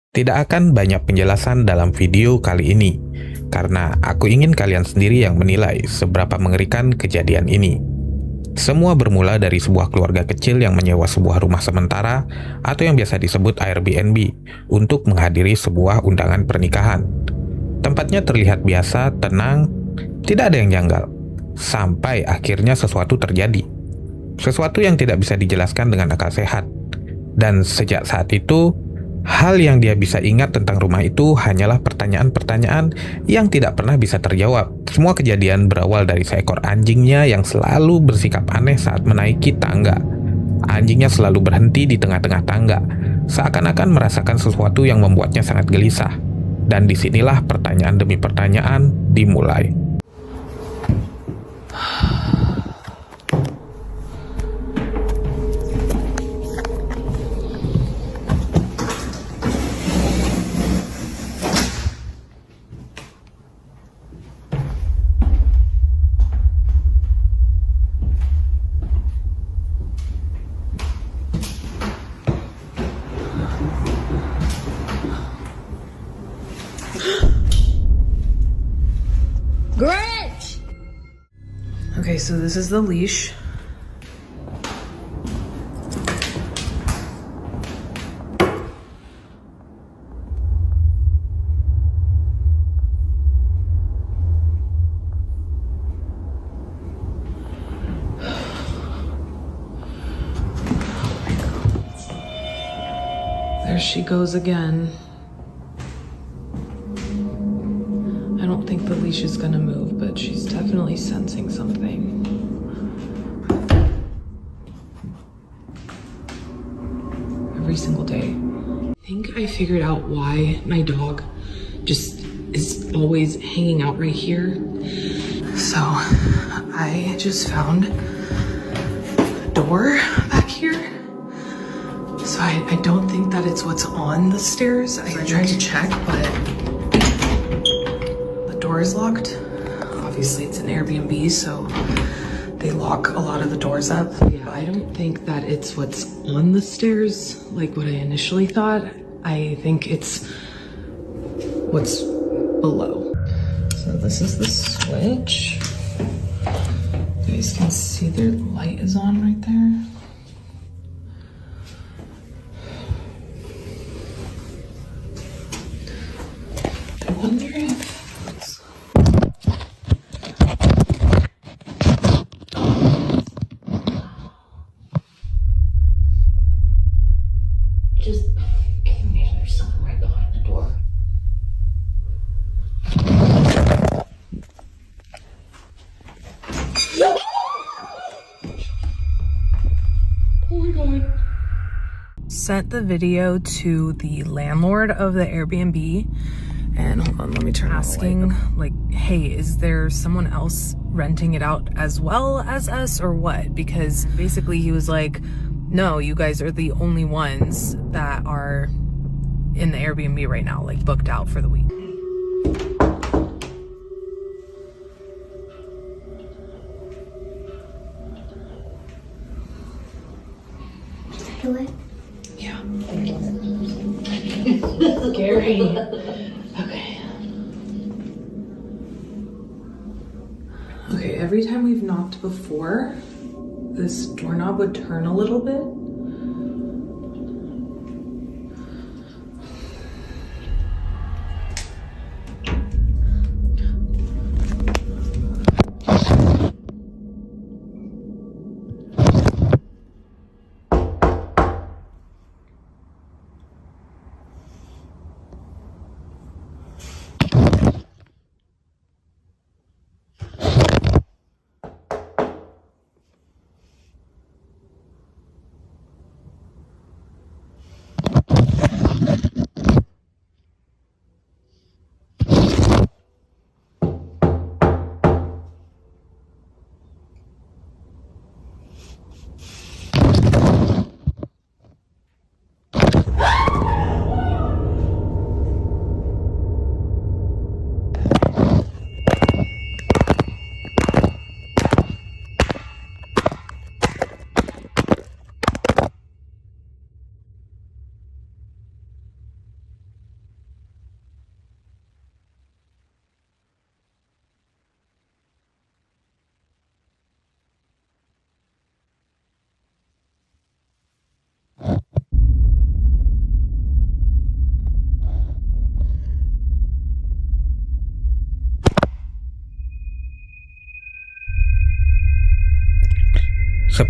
Tidak akan banyak penjelasan dalam video kali ini, karena aku ingin kalian sendiri yang menilai seberapa mengerikan kejadian ini. Semua bermula dari sebuah keluarga kecil yang menyewa sebuah rumah sementara atau yang biasa disebut Airbnb untuk menghadiri sebuah undangan pernikahan. Tempatnya terlihat biasa, tenang, tidak ada yang janggal. Sampai akhirnya sesuatu terjadi. Sesuatu yang tidak bisa dijelaskan dengan akal sehat. Dan sejak saat itu, hal yang dia bisa ingat tentang rumah itu hanyalah pertanyaan-pertanyaan yang tidak pernah bisa terjawab. Semua kejadian berawal dari seekor anjingnya yang selalu bersikap aneh saat menaiki tangga. Anjingnya selalu berhenti di tengah-tengah tangga, seakan-akan merasakan sesuatu yang membuatnya sangat gelisah. Dan disinilah pertanyaan demi pertanyaan dimulai. Grinch! Okay, so this is the leash. There she goes again. I don't think the leash is gonna move, but she's definitely sensing something. Every single day. I think I figured out why my dog just is always hanging out right here. So I just found a door back here. So I don't think that it's what's on the stairs. I tried to check, but the door is locked. Obviously it's an Airbnb, so they lock a lot of the doors up. Yeah, I don't think that it's what's on the stairs, like what I initially thought. I think it's what's below. So this is the switch. You guys can see the light is on right there. I wonder if just maybe there's something right behind the door. oh my god. Sent the video to the landlord of the Airbnb, and hold on, let me turn asking like, hey, is there someone else renting it out as well as us or what? Because basically he was like, no, you guys are the only ones that are in the Airbnb right now, like booked out for the week. Take a look. Yeah. Scary. Okay. Okay, every time we've knocked before, this doorknob would turn a little bit.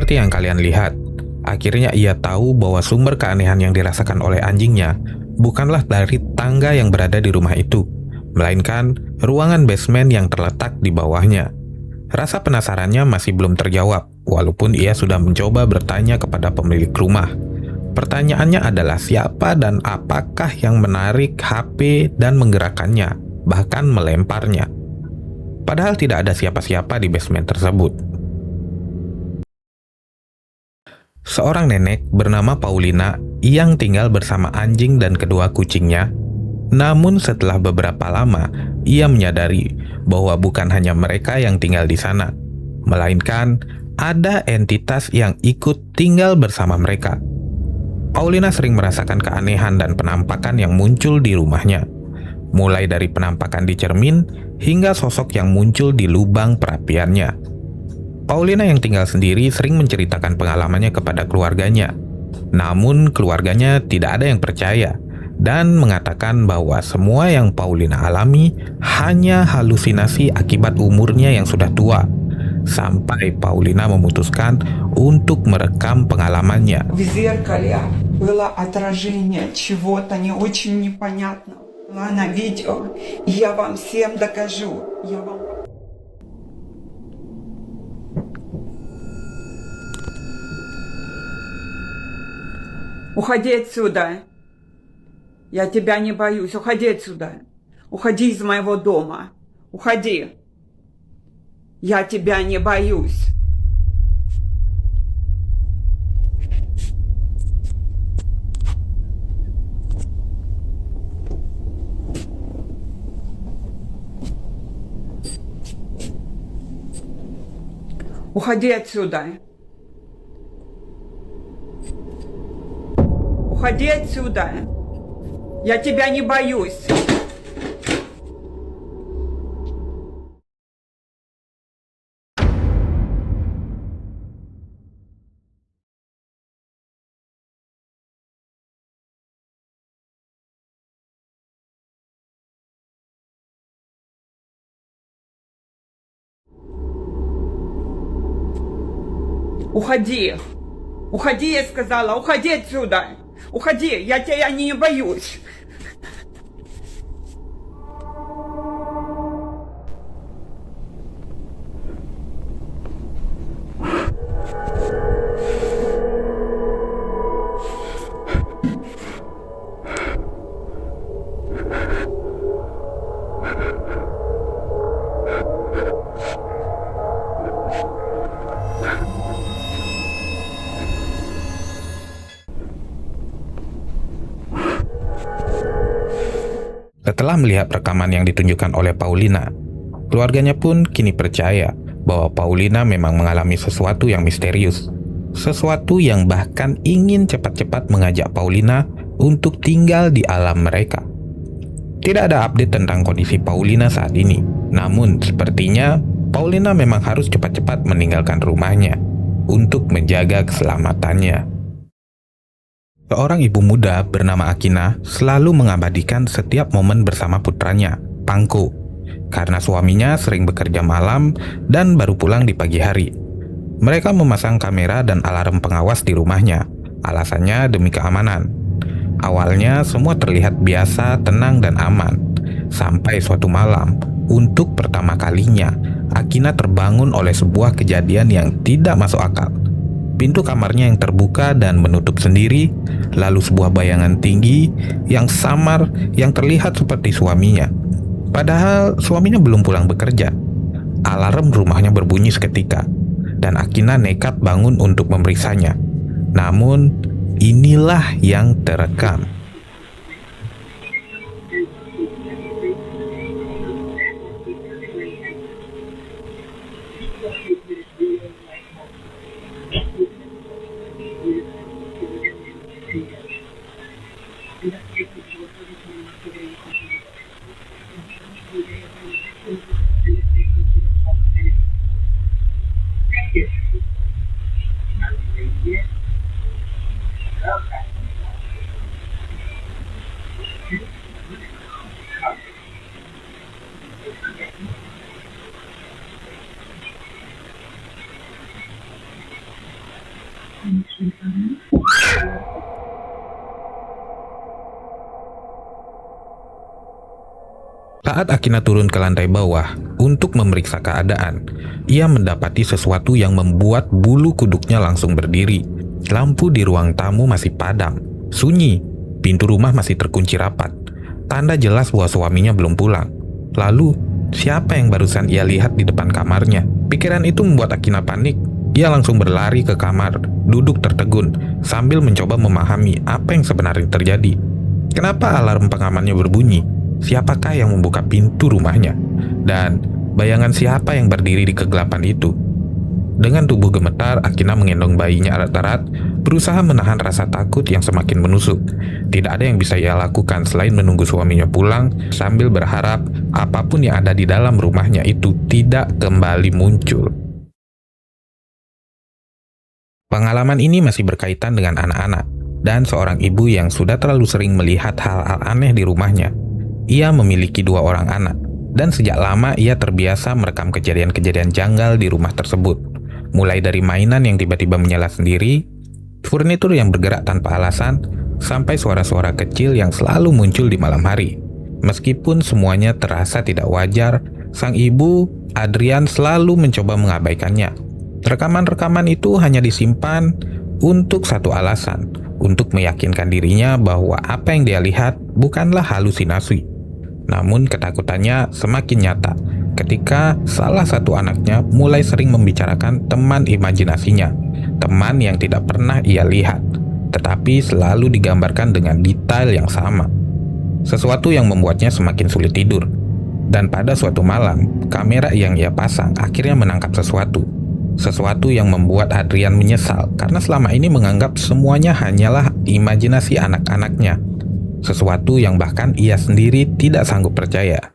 Seperti yang kalian lihat, akhirnya ia tahu bahwa sumber keanehan yang dirasakan oleh anjingnya bukanlah dari tangga yang berada di rumah itu, melainkan ruangan basement yang terletak di bawahnya. Rasa penasarannya masih belum terjawab, walaupun ia sudah mencoba bertanya kepada pemilik rumah. Pertanyaannya adalah siapa dan apakah yang menarik HP dan menggerakkannya, bahkan melemparnya. Padahal tidak ada siapa-siapa di basement tersebut. Seorang nenek bernama Paulina yang tinggal bersama anjing dan kedua kucingnya. Namun setelah beberapa lama, ia menyadari bahwa bukan hanya mereka yang tinggal di sana, melainkan ada entitas yang ikut tinggal bersama mereka. Paulina sering merasakan keanehan dan penampakan yang muncul di rumahnya, mulai dari penampakan di cermin hingga sosok yang muncul di lubang perapiannya. Paulina yang tinggal sendiri sering menceritakan pengalamannya kepada keluarganya. Namun keluarganya tidak ada yang percaya dan mengatakan bahwa semua yang Paulina alami hanya halusinasi akibat umurnya yang sudah tua. Sampai Paulina memutuskan untuk merekam pengalamannya. В зеркале было отражение чего-то не очень непонятного. На видео. Я вам всем докажу. Я вам... Уходи отсюда. Я тебя не боюсь. Уходи отсюда. Уходи из моего дома. Уходи. Я тебя не боюсь. Уходи отсюда. Уходи отсюда. Я тебя не боюсь. Уходи. Уходи, я сказала. Уходи отсюда. Уходи, я тебя не боюсь. Setelah melihat rekaman yang ditunjukkan oleh Paulina, keluarganya pun kini percaya bahwa Paulina memang mengalami sesuatu yang misterius. Sesuatu yang bahkan ingin cepat-cepat mengajak Paulina untuk tinggal di alam mereka. Tidak ada update tentang kondisi Paulina saat ini. Namun sepertinya Paulina memang harus cepat-cepat meninggalkan rumahnya untuk menjaga keselamatannya. Seorang ibu muda bernama Akina selalu mengabadikan setiap momen bersama putranya, Pangko, karena suaminya sering bekerja malam dan baru pulang di pagi hari. Mereka memasang kamera dan alarm pengawas di rumahnya, alasannya demi keamanan. Awalnya semua terlihat biasa, tenang, dan aman, sampai suatu malam, untuk pertama kalinya, Akina terbangun oleh sebuah kejadian yang tidak masuk akal. Pintu kamarnya yang terbuka dan menutup sendiri, lalu sebuah bayangan tinggi yang samar yang terlihat seperti suaminya. Padahal suaminya belum pulang bekerja. Alarm rumahnya berbunyi seketika, dan Akina nekat bangun untuk memeriksanya. Namun, inilah yang terekam. Saat Akina turun ke lantai bawah untuk memeriksa keadaan, ia mendapati sesuatu yang membuat bulu kuduknya langsung berdiri. Lampu di ruang tamu masih padam, sunyi, pintu rumah masih terkunci rapat. Tanda jelas bahwa suaminya belum pulang. Lalu, siapa yang barusan ia lihat di depan kamarnya? Pikiran itu membuat Akina panik. Ia langsung berlari ke kamar, duduk tertegun, sambil mencoba memahami apa yang sebenarnya terjadi. Kenapa alarm pengamannya berbunyi? Siapakah yang membuka pintu rumahnya? Dan bayangan siapa yang berdiri di kegelapan itu? Dengan tubuh gemetar, Akina menggendong bayinya erat-erat, berusaha menahan rasa takut yang semakin menusuk. Tidak ada yang bisa ia lakukan selain menunggu suaminya pulang, sambil berharap apapun yang ada di dalam rumahnya itu tidak kembali muncul. Pengalaman ini masih berkaitan dengan anak-anak, dan seorang ibu yang sudah terlalu sering melihat hal-hal aneh di rumahnya. Ia memiliki 2 orang anak, dan sejak lama ia terbiasa merekam kejadian-kejadian janggal di rumah tersebut. Mulai dari mainan yang tiba-tiba menyala sendiri, furnitur yang bergerak tanpa alasan, sampai suara-suara kecil yang selalu muncul di malam hari. Meskipun semuanya terasa tidak wajar, sang ibu, Adrian, selalu mencoba mengabaikannya. Rekaman-rekaman itu hanya disimpan untuk satu alasan, untuk meyakinkan dirinya bahwa apa yang dia lihat bukanlah halusinasi. Namun ketakutannya semakin nyata ketika salah satu anaknya mulai sering membicarakan teman imajinasinya, teman yang tidak pernah ia lihat, tetapi selalu digambarkan dengan detail yang sama. Sesuatu yang membuatnya semakin sulit tidur. Dan pada suatu malam, kamera yang ia pasang akhirnya menangkap sesuatu. Sesuatu yang membuat Adrian menyesal karena selama ini menganggap semuanya hanyalah imajinasi anak-anaknya. Sesuatu yang bahkan ia sendiri tidak sanggup percaya.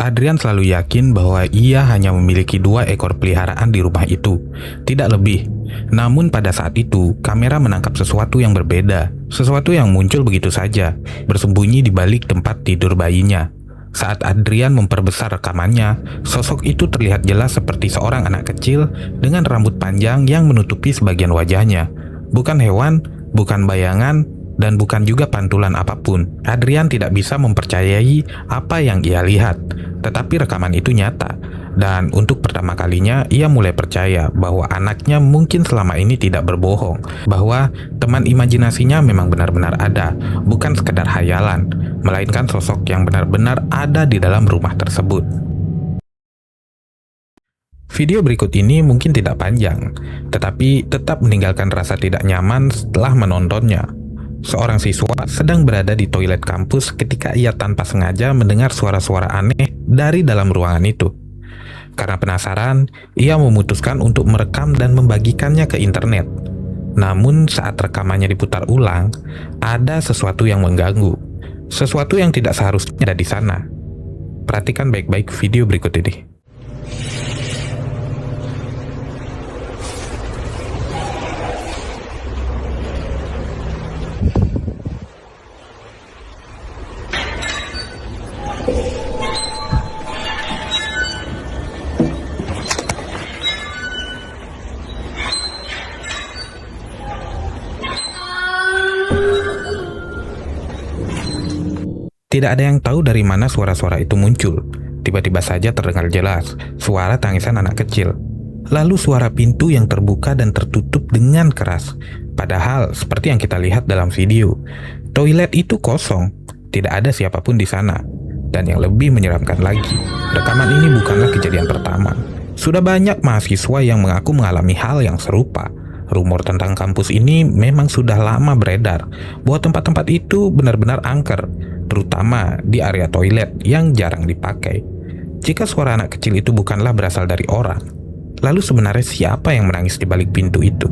Adrian selalu yakin bahwa ia hanya memiliki 2 ekor peliharaan di rumah itu, tidak lebih. Namun pada saat itu, kamera menangkap sesuatu yang berbeda, sesuatu yang muncul begitu saja, bersembunyi di balik tempat tidur bayinya. Saat Adrian memperbesar rekamannya, sosok itu terlihat jelas seperti seorang anak kecil dengan rambut panjang yang menutupi sebagian wajahnya. Bukan hewan, bukan bayangan, dan bukan juga pantulan apapun. Adrian tidak bisa mempercayai apa yang ia lihat, tetapi rekaman itu nyata. Dan untuk pertama kalinya, ia mulai percaya bahwa anaknya mungkin selama ini tidak berbohong, bahwa teman imajinasinya memang benar-benar ada, bukan sekedar hayalan, melainkan sosok yang benar-benar ada di dalam rumah tersebut. Video berikut ini mungkin tidak panjang, tetapi tetap meninggalkan rasa tidak nyaman setelah menontonnya. Seorang siswa sedang berada di toilet kampus ketika ia tanpa sengaja mendengar suara-suara aneh dari dalam ruangan itu. Karena penasaran, ia memutuskan untuk merekam dan membagikannya ke internet. Namun saat rekamannya diputar ulang, ada sesuatu yang mengganggu. Sesuatu yang tidak seharusnya ada di sana. Perhatikan baik-baik video berikut ini. Tidak ada yang tahu dari mana suara-suara itu muncul. Tiba-tiba saja terdengar jelas suara tangisan anak kecil. Lalu suara pintu yang terbuka dan tertutup dengan keras. Padahal seperti yang kita lihat dalam video, toilet itu kosong. Tidak ada siapapun di sana. Dan yang lebih menyeramkan lagi, rekaman ini bukanlah kejadian pertama. Sudah banyak mahasiswa yang mengaku mengalami hal yang serupa. Rumor tentang kampus ini memang sudah lama beredar bahwa tempat-tempat itu benar-benar angker, terutama di area toilet yang jarang dipakai. Jika suara anak kecil itu bukanlah berasal dari orang, lalu sebenarnya siapa yang menangis di balik pintu itu?